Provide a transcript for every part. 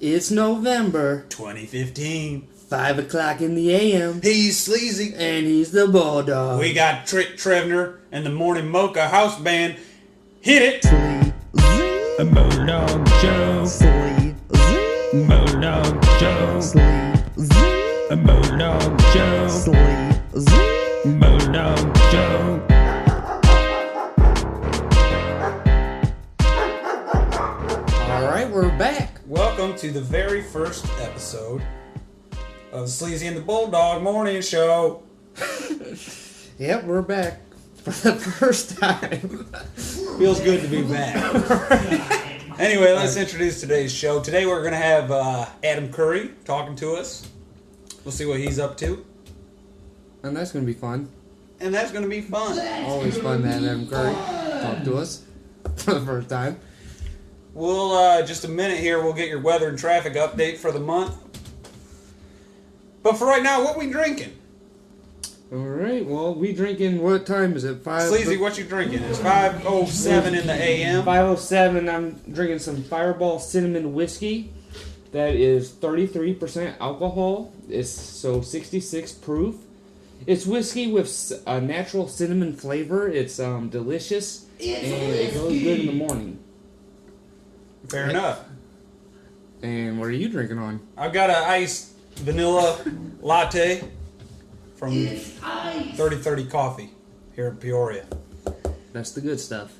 It's November 2015. 5 o'clock in the a.m. He's Sleezy. And he's the Bulldog. We got Trick Trevner and the Morning Mocha House Band. Hit it! Sleezy. A Bulldog Show. Sleezy. Bulldog Show. Sleezy. A Bulldog Show. Sleezy. Bulldog Show. Alright, we're back. Welcome to the very first episode of Sleezy and the Bulldog Morning Show. Yep, we're back for the first time. Feels good to be back. Anyway, let's introduce today's show. Today we're going to have Adam Curry talking to us. We'll see what he's up to. And that's going to be fun. And that's going to be fun. Always fun to have Adam Curry talk to us for the first time. We'll, just a minute here, we'll get your weather and traffic update for the month. But for right now, what we drinking? Alright, well, we drinking, what time is it? Sleazy, what you drinking? It's 5:07 in the a.m. 5:07, I'm drinking some Fireball Cinnamon Whiskey. That is 33% alcohol. It's so 66 proof. It's whiskey with a natural cinnamon flavor. It's delicious, and it goes good in the morning. Fair enough. And what are you drinking on? I've got an iced vanilla latte from 3030 Coffee here in Peoria. That's the good stuff.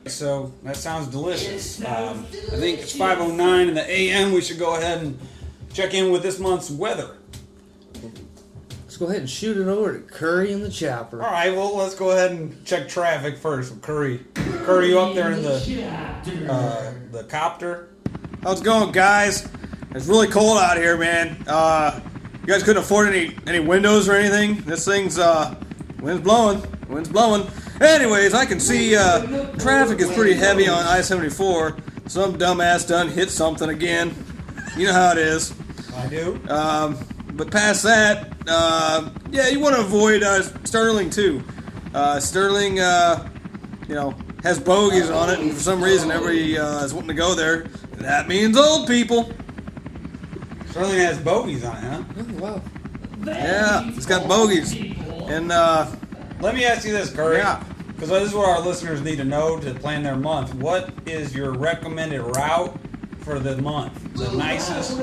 So that sounds delicious. I think it's 5:09 in the a.m. We should go ahead and check in with this month's weather. Let's go ahead and shoot it over to Curry and the Chopper. All right, well, let's go ahead and check traffic first with Curry. Curry, you up there in the copter? How's it going, guys? It's really cold out here, man. You guys couldn't afford any windows or anything? This thing's, wind's blowing. Anyways, I can see, traffic is pretty heavy on I-74. Some dumbass done hit something again. You know how it is. I do. But past that, yeah, you want to avoid, Sterling, too. Sterling, has bogeys on it, and for some reason everybody, is wanting to go there. That means old people. Sterling has bogeys on it, huh? Oh, wow. Yeah, it's got bogeys. And, Let me ask you this, Curry. Yeah. Because this is what our listeners need to know to plan their month. What is your recommended route for the month? The nicest,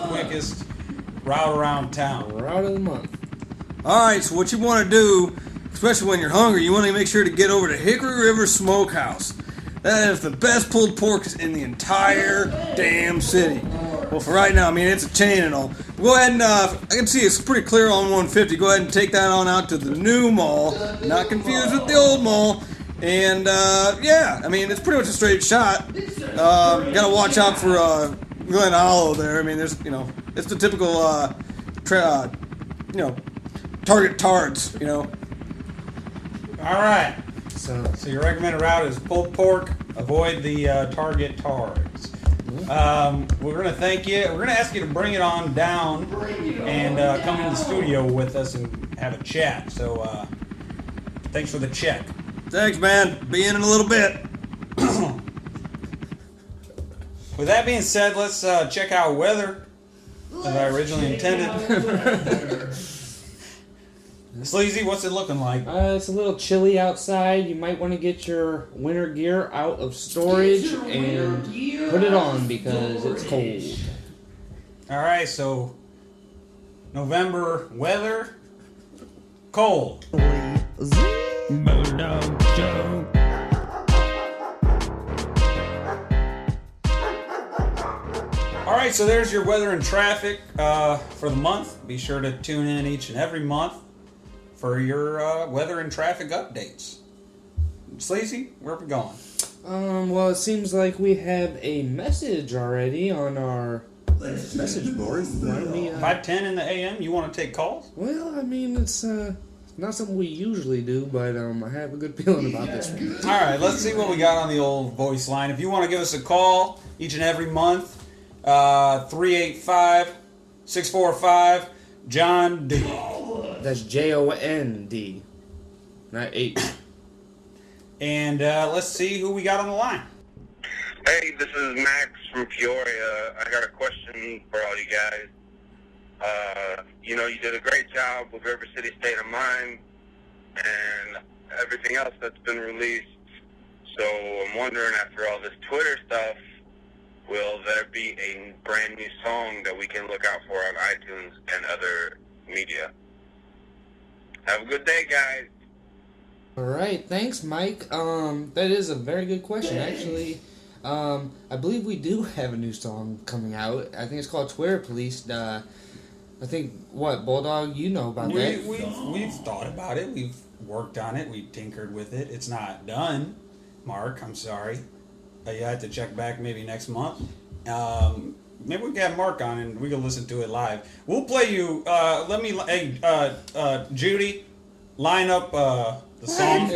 quickest route around town. Route of the month. alright, so what you want to do, especially when you're hungry, you want to make sure to get over to Hickory River Smokehouse. That is the best pulled pork in the entire damn city. Well, for right now, I mean, it's a chain and all. Go ahead and, I can see it's pretty clear on 150. Go ahead and take that on out to the new mall. Not confused with the old mall. And, yeah, I mean, it's pretty much a straight shot. Gotta watch out for, Glen Hollow there. I mean, there's, it's the typical, target tards, All right. So your recommended route is pulled pork. Avoid the target tards. We're going to thank you. We're going to ask you to bring it on down and come in the studio with us and have a chat. So, thanks for the check. Thanks, man. Be in a little bit. With that being said, let's check out weather as I originally intended. Sleazy, what's it looking like? it's a little chilly outside. You might want to get your winter gear out of storage and put it on because it's cold. All right, so November weather, cold. Bulldog Show. All right, so there's your weather and traffic for the month. Be sure to tune in each and every month for your weather and traffic updates. Sleazy, where are we going? Well, it seems like we have a message already on our message board. Why don't we, 5:10 in the a.m. You want to take calls? well, I mean, it's not something we usually do, but I have a good feeling about this one. All right, let's see what we got on the old voice line. If you want to give us a call each and every month, 385-645 John D. That's JOND, not H. And let's see who we got on the line. Hey, this is Max from Peoria. I got a question for all you guys. You did a great job with River City State of Mind and everything else that's been released. So I'm wondering, after all this Twitter stuff, will there be a brand new song that we can look out for on iTunes and other media? Have a good day, guys. All right, thanks, Mike. That is a very good question, actually. I believe we do have a new song coming out. I think it's called Twitter Police. I think, Bulldog, you know about that. We've thought about it. We've worked on it. We've tinkered with it. It's not done, Mark. I'm sorry. You have to check back maybe next month. Maybe we can have Mark on and we can listen to it live. We'll play you. Judy, line up the song.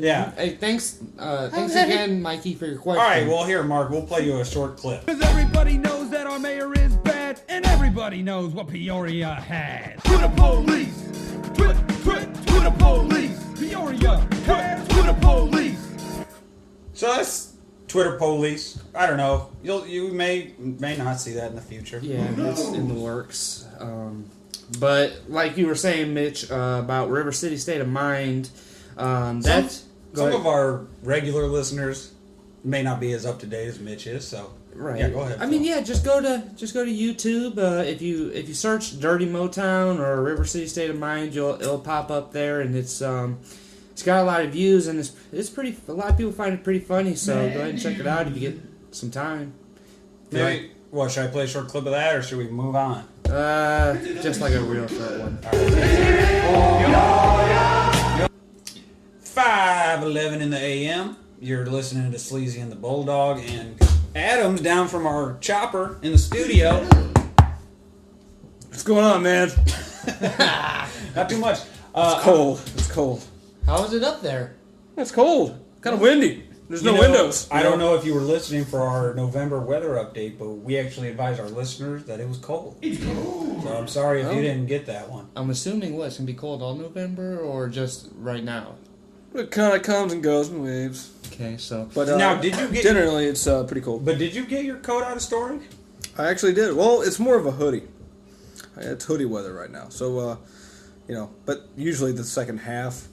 Yeah. Hey, thanks again, Mikey, for your question. All right. Well, here, Mark. We'll play you a short clip. Cause everybody knows that our mayor is bad, and everybody knows what Peoria has. To the police! To the police! Peoria has to the police! So that's Twitter Police. I don't know. You may not see that in the future. Yeah, it's in the works. But like you were saying, Mitch, about River City State of Mind, that's some of our regular listeners may not be as up to date as Mitch is. So right. Yeah, go ahead. I mean, yeah, just go to YouTube. If you search Dirty Motown or River City State of Mind, it'll pop up there, and it's got a lot of views, and it's pretty. A lot of people find it pretty funny. So go ahead and check it out if you get some time. Maybe. What, should I play a short clip of that, or should we move on? Just like a real short one. 5:11 in the a.m. You're listening to Sleezy and the Bulldog, and Adam's down from our chopper in the studio. What's going on, man? Not too much. It's cold. It's cold. How is it up there? It's cold. Kind of windy. There's no windows. I don't know if you were listening for our November weather update, but we actually advised our listeners that it was cold. It's cold. So I'm sorry if you didn't get that one. I'm assuming it's gonna be cold all November or just right now. It kind of comes and goes in waves. Okay, so But now, did you get generally it's pretty cold. But did you get your coat out of storage? I actually did. Well, it's more of a hoodie. It's hoodie weather right now. So, but usually the second half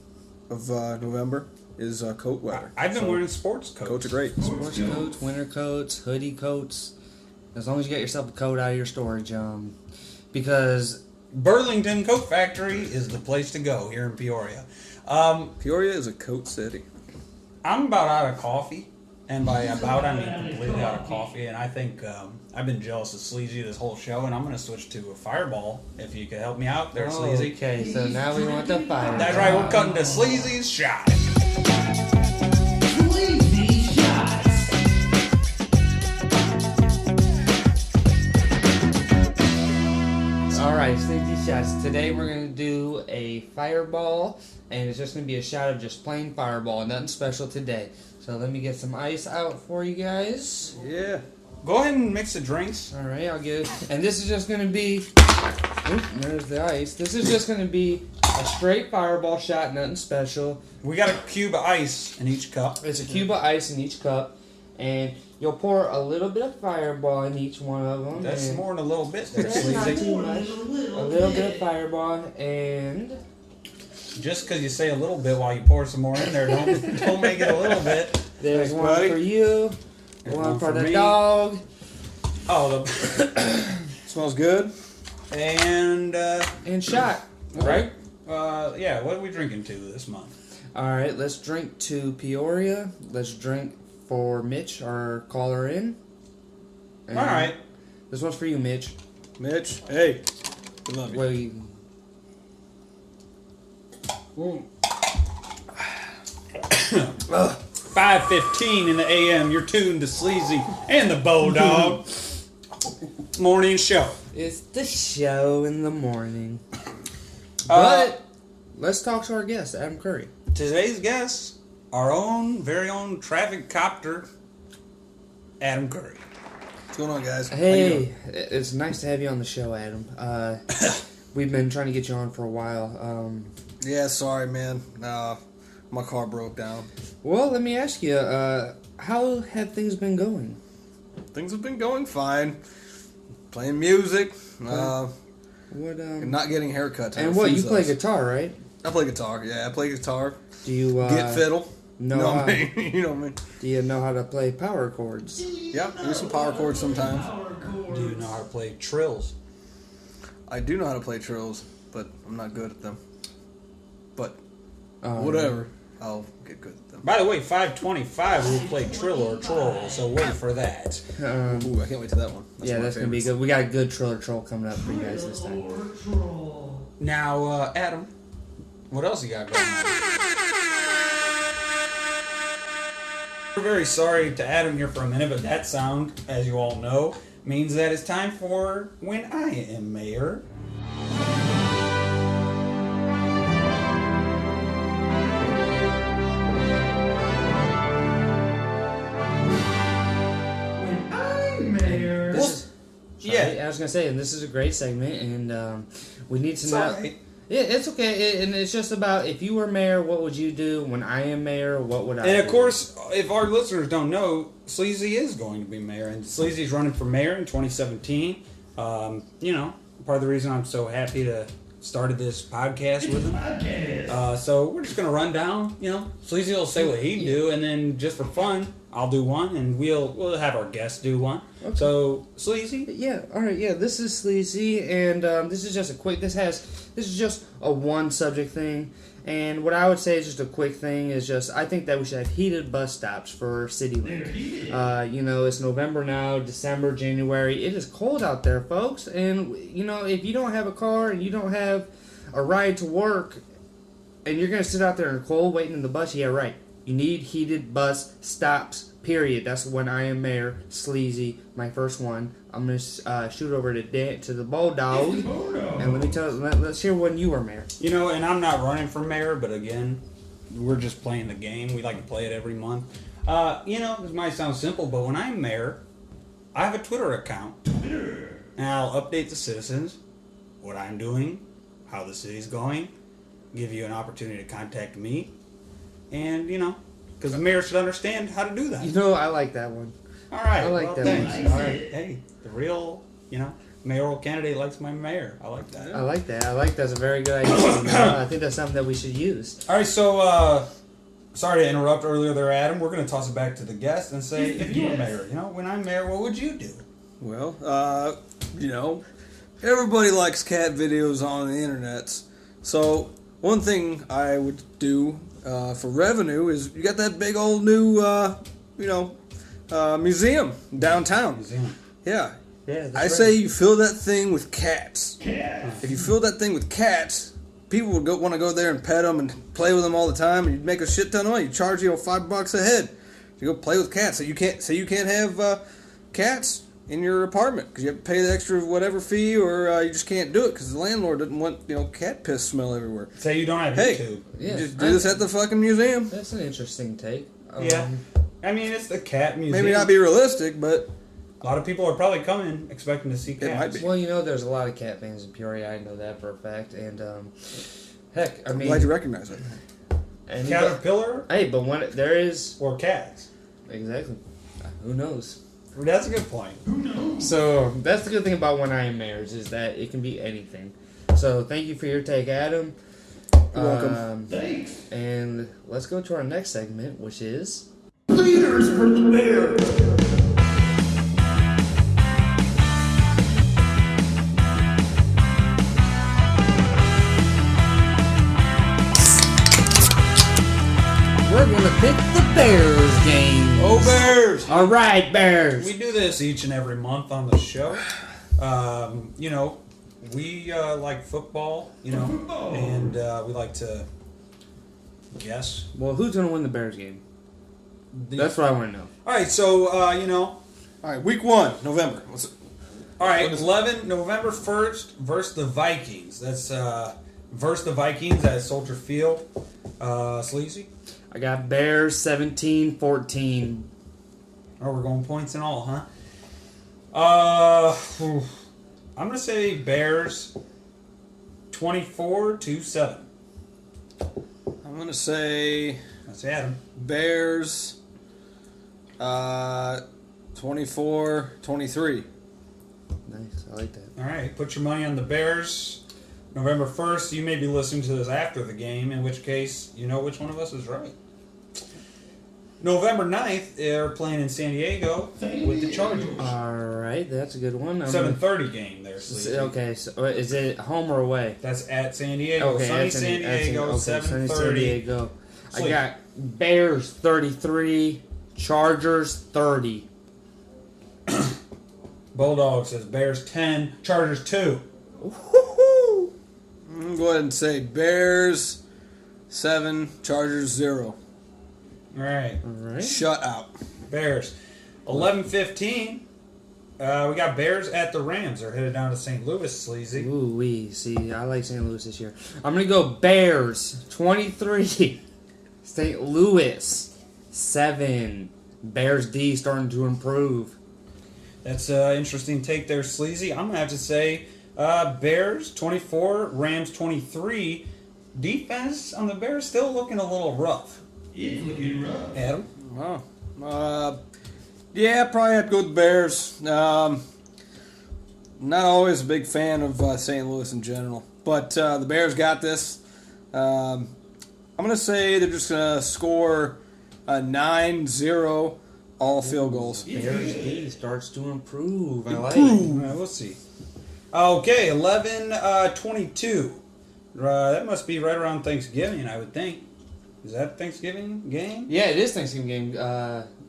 of November is coat weather. I've been wearing sports coats. Coats are great. sports coats, winter coats, hoodie coats. As long as you get yourself a coat out of your storage, because Burlington Coat Factory is the place to go here in Peoria. Peoria is a coat city. I'm about out of coffee, and by about I mean completely out of coffee. And I think I've been jealous of Sleazy this whole show, and I'm going to switch to a Fireball. If you could help me out there, Sleazy. Okay, so now we want the fire. That's right. We're cutting to Sleazy's shot. Alright, Sleezy Shots. Today we're going to do a fireball, and it's just going to be a shot of just plain fireball. Nothing special today. So let me get some ice out for you guys. Yeah. Go ahead and mix the drinks. Alright, I'll get it. And this is just going to be... Oop, there's the ice. This is just going to be a straight fireball shot, nothing special. We got a cube of ice in each cup. It's a cube of ice in each cup, and you'll pour a little bit of fireball in each one of them. That's more than a little bit there, That's not Sleazy. too much. A little bit of fireball, and... Just because you say a little bit while you pour some more in there, don't make it a little bit. There's Thanks, one buddy. for you, There's one for the me. dog. Oh, Smells good. and shot. right? Yeah. What are we drinking to this month? All right, let's drink to Peoria. Let's drink for Mitch, our caller in. And All right. This one's for you, Mitch. Mitch, hey. We love you. Wait. 5:15 in the a.m. You're tuned to Sleazy and the Bulldog morning show. It's the show in the morning. Uh, But let's talk to our guest, Adam Curry. Today's guest, our very own traffic copter, Adam Curry. What's going on, guys? How you doing? Hey, it's nice to have you on the show, Adam. We've been trying to get you on for a while. Yeah, sorry, man. My car broke down. Well, let me ask you, how have things been going? Things have been going fine. Playing music. What And not getting haircuts. And what, you play guitar, right? I play guitar, yeah. I play guitar. Do you Get fiddle. know You know how, what I mean? You know what I mean? Do you know how to play power chords? Yep, I do some power chords sometimes. Do you know how to play trills? I do know how to play trills, but I'm not good at them. But Um, whatever, I'll get good at them. By the way, 525 will play trill or troll, so wait for that. Ooh, I can't wait to that one. Yeah, my that's going to be favorites. good. We got a good Trill or Troll coming up for you guys this time. Now, Adam, what else you got going on? We're very sorry to Adam here for a minute, but that sound, as you all know, means that it's time for When I Am Mayor. When I'm mayor. I was going to say, and this is a great segment, and we need to It's know. alright. Yeah, it's okay, and it's just about if you were mayor, what would you do? When I am mayor, what would I do? And of course, if our listeners don't know, Sleezy is going to be mayor, and Sleazy's running for mayor in 2017. You know, part of the reason I'm so happy to started this podcast with him. So we're just gonna run down. You know, Sleazy will say what he'd do, and then just for fun, I'll do one, and we'll have our guests do one. Okay. So Sleazy. Yeah, alright, yeah, this is Sleazy, and this is just a quick, this is just a one subject thing, and what I would say is just a quick thing is just, I think that we should have heated bus stops for CityLink. You know, it's November now, December, January, it is cold out there, folks, and, you know, if you don't have a car and you don't have a ride to work, and you're going to sit out there in the cold waiting in the bus, yeah, right, you need heated bus stops. Period. That's when I am mayor. Sleazy, my first one. I'm gonna shoot over to the Bulldog, and let's hear when you were mayor. You know, and I'm not running for mayor, but again, we're just playing the game. We like to play it every month. You know, this might sound simple, but when I'm mayor, I have a Twitter account, and I'll update the citizens what I'm doing, how the city's going, give you an opportunity to contact me, and you know. Because the mayor should understand how to do that. You know, I like that one. All right. I like well, that thanks. one. All right. Hey, the real, you know, mayoral candidate likes my mayor. I like that. I like that. I like that's a very good idea. You know? I think that's something that we should use. All right. So, sorry to interrupt earlier there, Adam. We're going to toss it back to the guest and say, if you were mayor, you know, when I'm mayor, what would you do? Well, you know, everybody likes cat videos on the internet. So, one thing I would do for revenue is you got that big old new, museum downtown. Museum. Yeah. Yeah, I say you fill that thing with cats. If you fill that thing with cats, people would want to go there and pet them and play with them all the time, and you'd make a shit ton of money. You charge $5 a head to go play with cats. So you can't have cats in your apartment because you have to pay the extra whatever fee, or you just can't do it because the landlord doesn't want cat piss smell everywhere. Say you don't have Hey, YouTube. Yeah, you just do this at the fucking museum. That's an interesting take. Yeah. I mean, it's the cat museum. Maybe not be realistic, but A lot of people are probably coming expecting to see cats. might be. Well, you know, there's a lot of cat fans in Peoria. I know that for a fact. And heck, I mean, glad you recognize it. and Caterpillar hey, but when there is or cats? exactly, who knows? That's a good point. So that's the good thing about When I Am Mayors is that it can be anything. So thank you for your take, Adam. You're welcome. Thanks. And let's go to our next segment, which is Leaders for the mayor. we're gonna pick the Bears game. Oh, Bears! All right, Bears. We do this each and every month on the show. You know, we like football, you know, and we like to guess. Well, who's gonna win the Bears game? The- That's what I want to know. All right, so, you know, All right, week 1, November. all right, November 1st versus the Vikings. That's versus the Vikings at Soldier Field. Sleazy? I got Bears 17-14. Oh, we're going points and all, huh? I'm going to say Bears 24-7. I'm going to say That's Adam. Bears 24-23. Nice. I like that. All right, put your money on the Bears. November 1st, you may be listening to this after the game, in which case you know which one of us is right. November 9th, they're playing in San Diego with the Chargers. All right, that's a good one. 7:30 game there, Sleezy. Okay, so is it home or away? That's at San Diego. Okay, Sunny that's San Diego, sunny San 7:30. Diego. I Sleep. got Bears 33, Chargers 30. Bulldog says Bears 10, Chargers 2. Woo-hoo-hoo. Go ahead and say Bears 7, Chargers 0. All right, All right. Shut out. Bears. 11:15. We got Bears at the Rams. They're headed down to St. Louis, Sleazy. Ooh, see, I like St. Louis this year. I'm gonna go Bears 23, St. Louis 7. Bears D starting to improve. That's an interesting take there, Sleazy. I'm going to have to say Bears 24, Rams 23. Defense on the Bears still looking a little rough. It's looking rough. Adam? Wow. Yeah, probably have to go with the Bears. Not always a big fan of St. Louis in general. But the Bears got this. I'm going to say they're just going to score a 9-0, all field goals. Bears D starts to improve. I like. All right, we'll see. Okay, 11:22. That must be right around Thanksgiving, I would think. Is that Thanksgiving game? Yeah, it is Thanksgiving game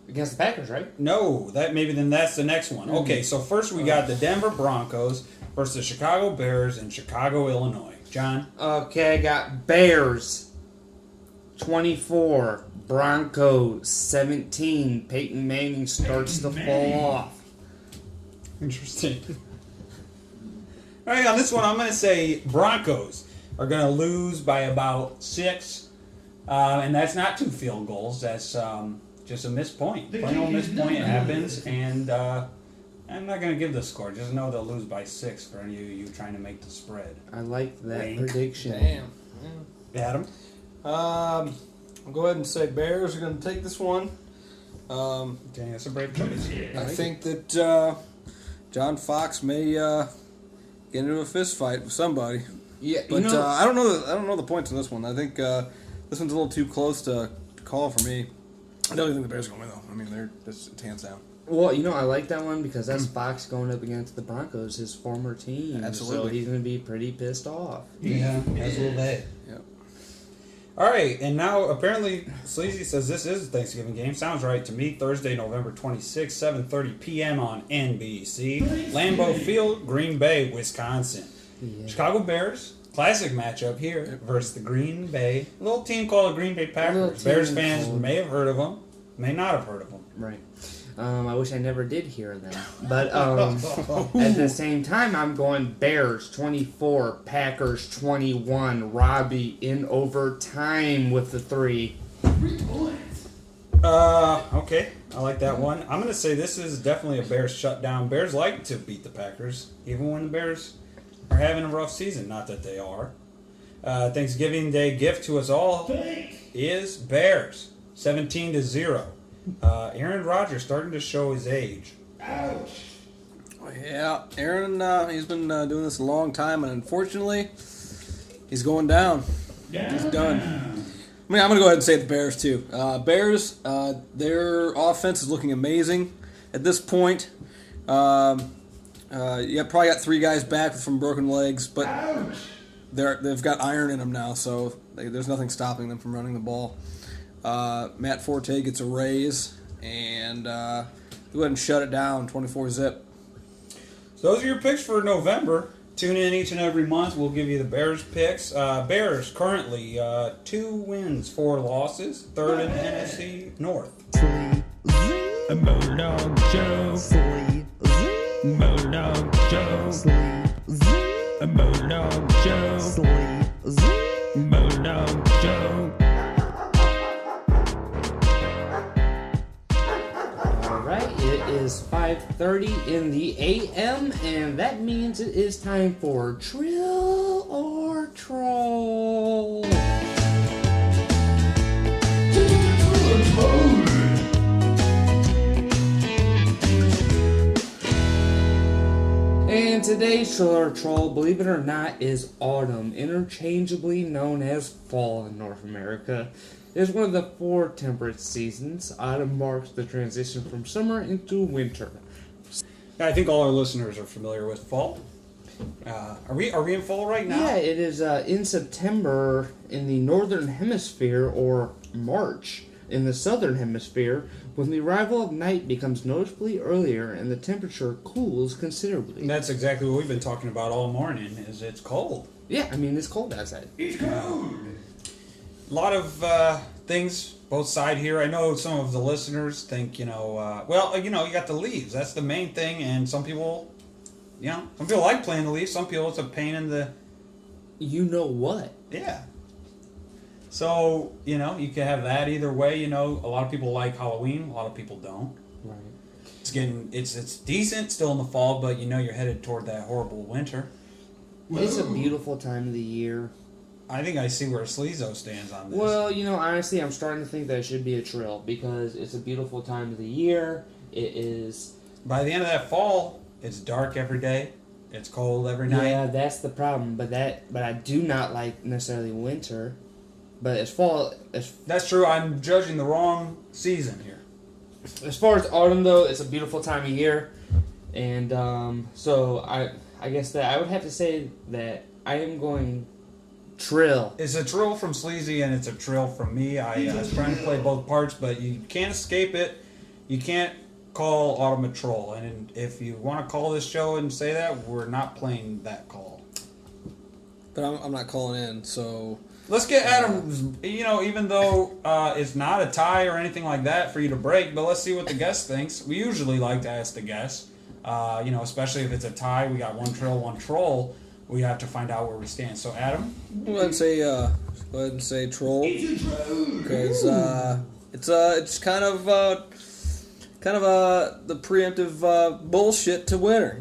against the Packers, right? No, that's the next one. Okay, so first we got the Denver Broncos versus the Chicago Bears in Chicago, Illinois. John? Okay, I got Bears 24, Broncos 17. Peyton Manning starts to fall off. Interesting. All right, on this one, I'm going to say Broncos are going to lose by about 6. And that's not 2 field goals. That's just a missed point. Plain old missed point happens, and I'm not going to give the score. Just know they'll lose by 6 for any of you trying to make the spread. I like that Wink. prediction. Damn. Adam? I'll go ahead and say Bears are going to take this one. Okay, that's a brave choice. I think that John Fox may get into a fist fight with somebody. Yeah, But I don't know the points on this one. I think this one's a little too close to call for me. I don't think the Bears are going to win, though. I mean, they're just hands down. well, I like that one because that's Fox going up against the Broncos, his former team. Absolutely. So he's going to be pretty pissed off. Yeah, that's a little bad. Yep. All right, and now apparently Sleazy says this is a Thanksgiving game. Sounds right to me. Thursday, November 26th, 7:30 p.m. on NBC. Lambeau Field, Green Bay, Wisconsin. Yeah. Chicago Bears, classic matchup here versus the Green Bay, a little team called the Green Bay Packers. Bears fans may have heard of them, may not have heard of them. Right. I wish I never did hear them. But at the same time, I'm going Bears 24, Packers 21, Robbie in overtime with the 3. 3 points. Okay, I like that one. I'm going to say this is definitely a Bears shutdown. Bears like to beat the Packers, even when the Bears are having a rough season. Not that they are. Thanksgiving Day gift to us all is Bears, 17-0. Aaron Rodgers starting to show his age. Ouch. Yeah, Aaron, he's been doing this a long time, and unfortunately, he's going down. He's done. I mean, I'm going to go ahead and say the Bears, too. Bears, their offense is looking amazing at this point. Probably got 3 guys back from broken legs, but they've got iron in them now, so there's nothing stopping them from running the ball. Matt Forte gets a raise, and go ahead and shut it down, 24-zip. So those are your picks for November. Tune in each and every month. We'll give you the Bears picks. Bears currently 2 wins, 4 losses, 3rd in the NFC North. A Bulldog Joe. Bulldog Joe. A Bulldog Joe. Bulldog Joe. Alright, it is 5:30 in the AM, and that means it is time for Trill or Troll. And today's trailer troll, believe it or not, is autumn, interchangeably known as fall in North America. It is one of the 4 temperate seasons. Autumn marks the transition from summer into winter. I think all our listeners are familiar with fall. Are we in fall right now? Yeah, it is in September in the northern hemisphere, or March in the southern hemisphere, when the arrival of night becomes noticeably earlier and the temperature cools considerably. And that's exactly what we've been talking about all morning, is it's cold. Yeah, I mean, it's cold outside. It's cold. A lot of things, both sides here. I know some of the listeners think, you got the leaves. That's the main thing, and some people like playing the leaves. Some people, it's a pain in the... You know what? Yeah. So, you can have that either way. A lot of people like Halloween. A lot of people don't. Right. It's decent still in the fall, but you're headed toward that horrible winter. It's a beautiful time of the year. I think I see where Sleezo stands on this. Well, honestly, I'm starting to think that it should be a trill because it's a beautiful time of the year. It is... By the end of that fall, it's dark every day. It's cold every night. Yeah, that's the problem. But I do not like necessarily winter. But as fall... That's true. I'm judging the wrong season here. As far as autumn, though, it's a beautiful time of year. And so I guess that I would have to say that I am going... Trill. It's a trill from Sleezy and it's a trill from me. I was trying to play both parts, but you can't escape it. You can't call Autumn a troll. And if you want to call this show and say that, we're not playing that call. But I'm not calling in, so... Let's get Adam, even though it's not a tie or anything like that for you to break, but let's see what the guest thinks. We usually like to ask the guests, especially if it's a tie, we got one trill, one troll. We have to find out where we stand. So, Adam? Go ahead and say troll. Because it's kind of the preemptive bullshit to winter.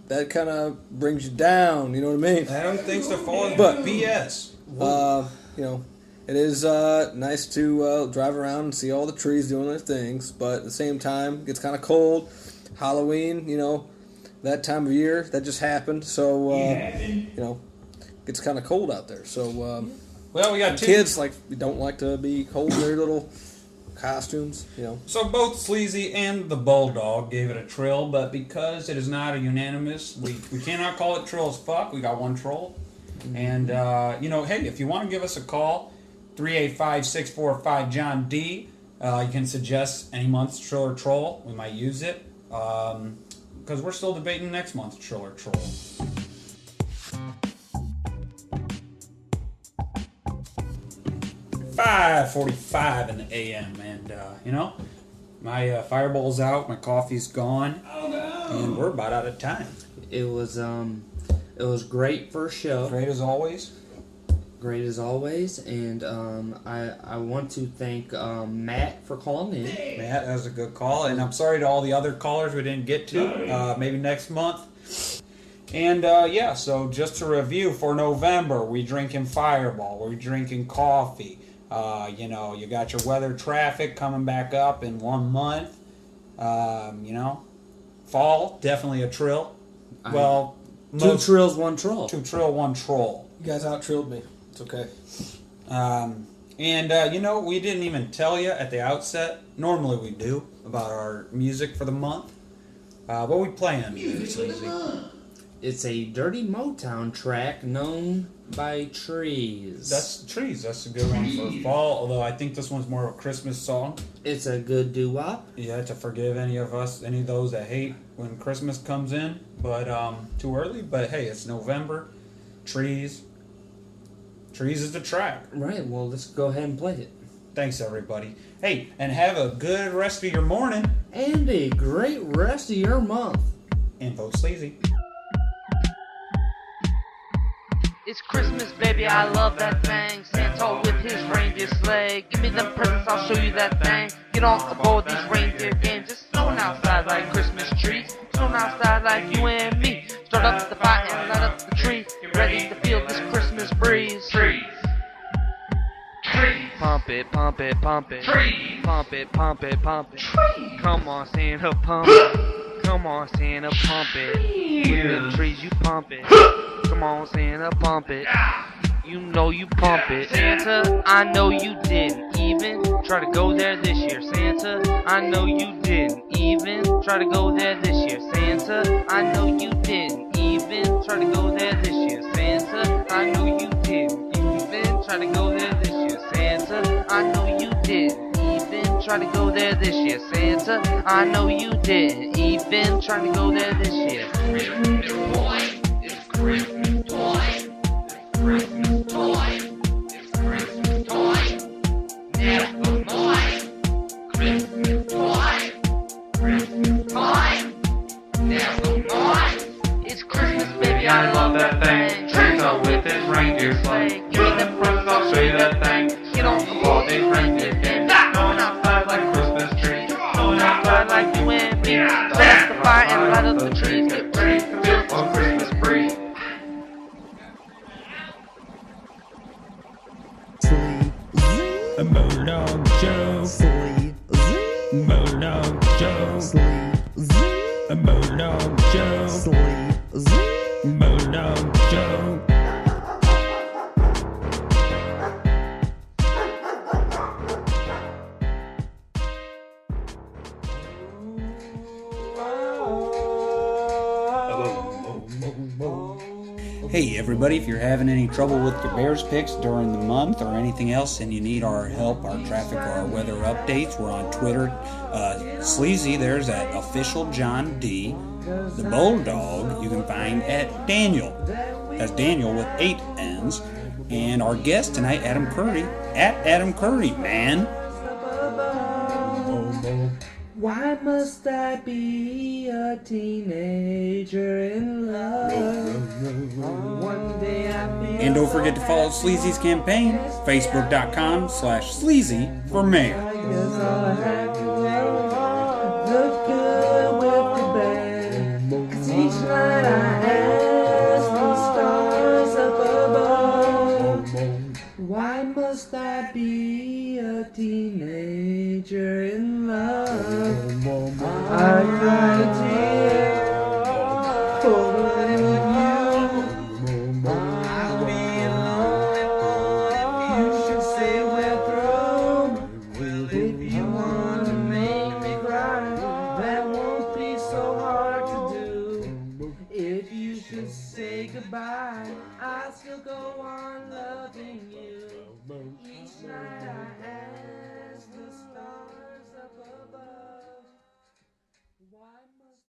That kind of brings you down. You know what I mean? Adam thinks the fall is But, BS. It is nice to drive around and see all the trees doing their things. But at the same time, it gets kind of cold. Halloween, that time of year, that just happened, so, it's kind of cold out there, so, well, we got kids, don't like to be cold in their little costumes, So both Sleezy and the Bulldog gave it a trill, but because it is not a unanimous, we cannot call it trill as fuck, we got one troll, and, hey, if you want to give us a call, 385-645-JOHN-D, you can suggest any month's trill or troll, we might use it, because we're still debating next month's trill or troll. $5:45 in the AM, and my fireball's out, my coffee's gone, and we're about out of time. It was great first show. Great as always. Great as always, and I want to thank Matt for calling in. Matt, that was a good call, and I'm sorry to all the other callers we didn't get to. Maybe next month. And so just to review, for November, we drinking Fireball, we're drinking coffee. You got your weather traffic coming back up in 1 month. Fall, definitely a trill. Well, 2 trills, 1 troll. 2 trill, 1 troll. You guys out-trilled me. It's okay. We didn't even tell you at the outset, normally we do, about our music for the month. What are we playing? It's a dirty Motown track known by Trees. That's Trees. That's a good one for fall, although I think this one's more of a Christmas song. It's a good doo-wop. Yeah, to forgive any of those that hate when Christmas comes in, but too early. But hey, it's November. Trees. Trees is the track. Right, well, let's go ahead and play it. Thanks, everybody. Hey, and have a good rest of your morning. And a great rest of your month. And vote Sleezy. It's Christmas, baby, I love that thing. Santa with his reindeer sleigh. Give me them presents, I'll show you that thing. Get on aboard these reindeer games. It's snowing outside like Christmas trees. Snowing outside like you and me. Start up the fire and light up the tree. Get ready to feel this Christmas breeze. Trees. Trees. Pump it, pump it, pump it. Trees. Pump it, pump it, pump it. Trees. Come on, Santa, pump it. Come on, Santa, pump it. With them trees, you pump it. Come on, Santa, pump it. You know you pump it. Santa, I know you didn't even try to go there this year. Santa, I know you didn't even try to go there this year. Santa, I know you didn't even try to go there this year. Santa, I know you didn't even try to go there this year. Santa, I know you didn't even try to go there this year. Santa, I know you didn't even try to go there this year. Christmas toy, it's Christmas toy. Christmas toy, it's Christmas toy, never mind. Christmas toy, never mind. It's Christmas, baby, I love that thing. Trees are with his reindeer sleigh. Give me them presents, I'll show you that thing. Get on the ball, these reindeer games. Going outside like Christmas trees. Going outside like you and me. Light the fire and light up the trees. Get ready for Christmas breeze. A Bulldog Joe. Bulldog Joe. A Bulldog Joe. Bulldog Joe. Hey everybody, if you're having any trouble with your Bears picks during the month or anything else and you need our help, our traffic, or our weather updates, we're on Twitter. Sleezy, there's at official John D. The Bulldog you can find at Daniel. That's Daniel with 8 N's. And our guest tonight, Adam Curry, at Adam Curry, man. Why must I be a teenager in love? One day I feel And don't forget to follow Sleazy's campaign, facebook.com/Sleazy for mayor. look good with the band. 'Cause each night I ask the stars up above, why must I be a teenager in love? I cried a tear for living with you. I'll be alone if you should say we're through. If you wanna make me cry, that won't be so hard to do. If you should say goodbye, I'll still go on loving you. Each night I ask the stars up above, why